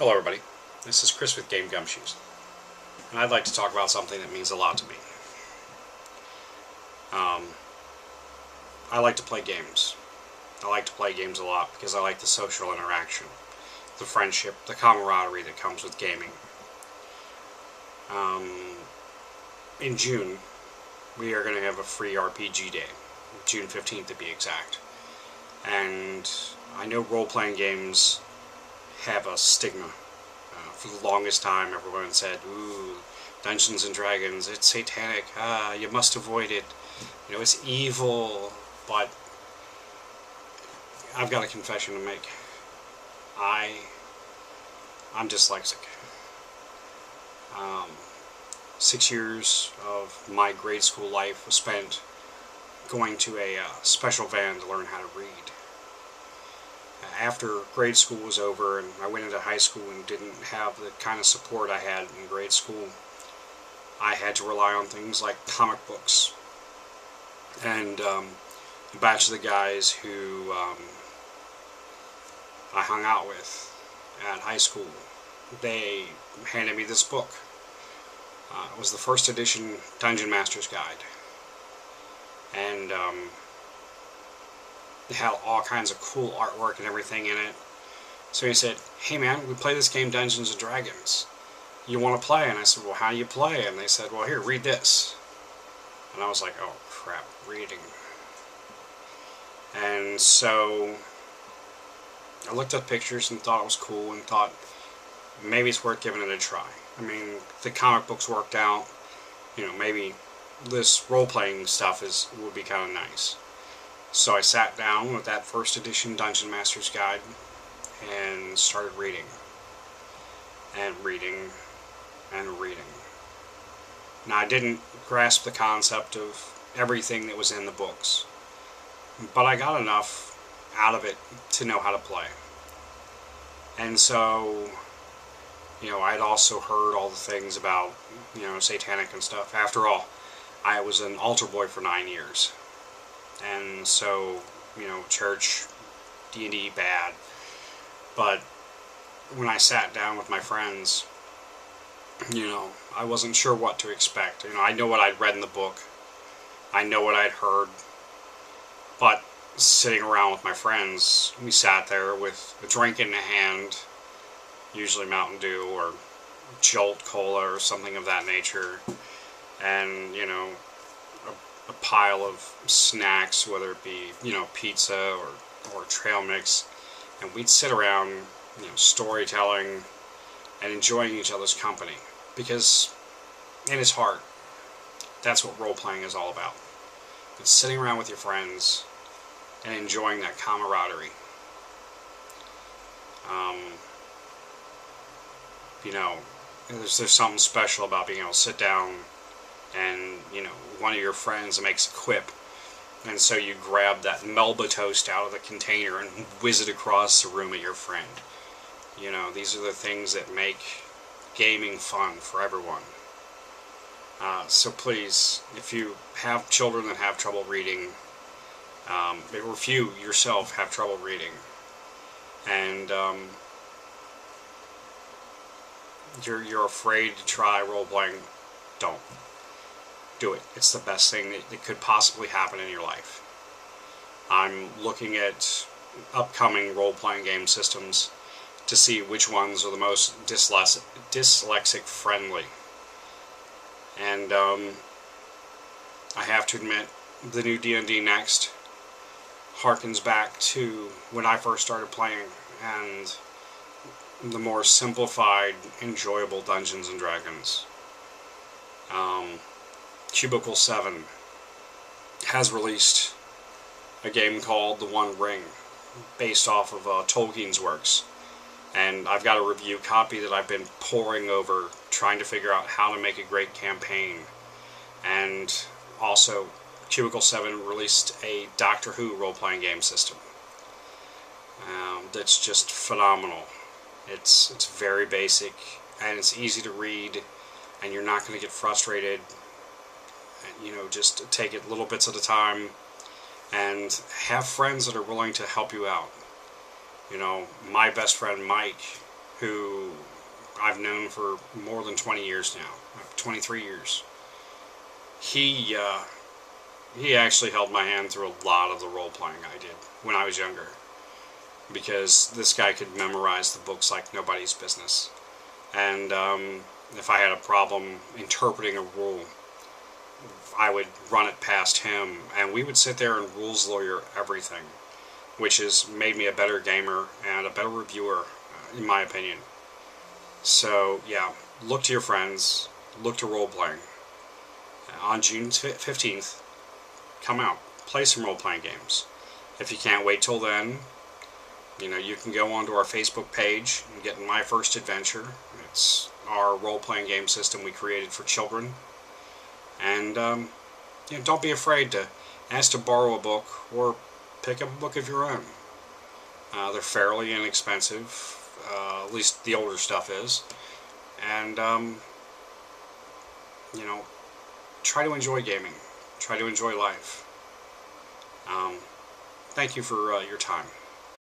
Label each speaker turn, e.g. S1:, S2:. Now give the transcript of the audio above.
S1: Hello everybody, this is Chris with Game Gumshoes, and I'd like to talk about something that means a lot to me. I like to play games. I like to play games a lot because I like the social interaction, the friendship, the camaraderie that comes with gaming. In June, we are going to have a free RPG day, June 15th to be exact. And I know role-playing games have a stigma. For the longest time, everyone said, "Ooh, Dungeons and Dragons, it's satanic. You must avoid it. You know, it's evil." But I've got a confession to make. I'm dyslexic. 6 years of my grade school life was spent going to a special van to learn how to read. After grade school was over and I went into high school and didn't have the kind of support I had in grade school, I had to rely on things like comic books. And a batch of the guys who I hung out with at high school, they handed me this book. It was the first edition Dungeon Master's Guide. And it had all kinds of cool artwork and everything in it. So he said, "Hey man, we play this game Dungeons and Dragons. You want to play?" And I said, "Well, how do you play?" And they said, "Well, here, read this." And I was like, oh crap, reading. And so I looked at pictures and thought it was cool and thought maybe it's worth giving it a try. I mean, the comic books worked out. You know, maybe this role-playing stuff would be kind of nice. So I sat down with that first edition Dungeon Master's Guide and started reading. And reading. And reading. Now, I didn't grasp the concept of everything that was in the books, but I got enough out of it to know how to play. And so, you know, I'd also heard all the things about, you know, satanic and stuff. After all, I was an altar boy for 9 years. And so, you know, church, D&D, bad. But when I sat down with my friends, you know, I wasn't sure what to expect. You know, I know what I'd read in the book. I know what I'd heard. But sitting around with my friends, we sat there with a drink in the hand, usually Mountain Dew or Jolt Cola or something of that nature, and, you know, a pile of snacks, whether it be, you know, pizza or trail mix, and we'd sit around, you know, storytelling and enjoying each other's company, because in its heart, that's what role-playing is all about. It's sitting around with your friends and enjoying that camaraderie. You know, there's something special about being able to sit down and, you know, one of your friends makes a quip, and so you grab that Melba toast out of the container and whiz it across the room at your friend. You know, these are the things that make gaming fun for everyone. So please, if you have children that have trouble reading, or if you yourself have trouble reading, and you're afraid to try role-playing, don't. Do it. It's the best thing that could possibly happen in your life. I'm looking at upcoming role-playing game systems to see which ones are the most dyslexic friendly. And I have to admit, the new D&D Next harkens back to when I first started playing, and the more simplified, enjoyable Dungeons and Dragons. Cubicle 7 has released a game called The One Ring, based off of Tolkien's works. And I've got a review copy that I've been poring over, trying to figure out how to make a great campaign. And also, Cubicle 7 released a Doctor Who role-playing game system that's just phenomenal. It's very basic, and it's easy to read, and you're not going to get frustrated. You know, just take it little bits at a time, and have friends that are willing to help you out. You know, my best friend Mike who I've known for more than 20 years now, 23 years. He actually held my hand through a lot of the role-playing I did when I was younger, because this guy could memorize the books like nobody's business. And if I had a problem interpreting a rule, I would run it past him, and we would sit there and rules lawyer everything, which has made me a better gamer and a better reviewer, in my opinion. So, yeah, look to your friends, look to role-playing. On June 15th, come out, play some role-playing games. If you can't wait till then, you can go onto our Facebook page and get My First Adventure. It's our role-playing game system we created for children. And don't be afraid to ask to borrow a book or pick up a book of your own. They're fairly inexpensive, at least the older stuff is. And, try to enjoy gaming. Try to enjoy life. Thank you for your time.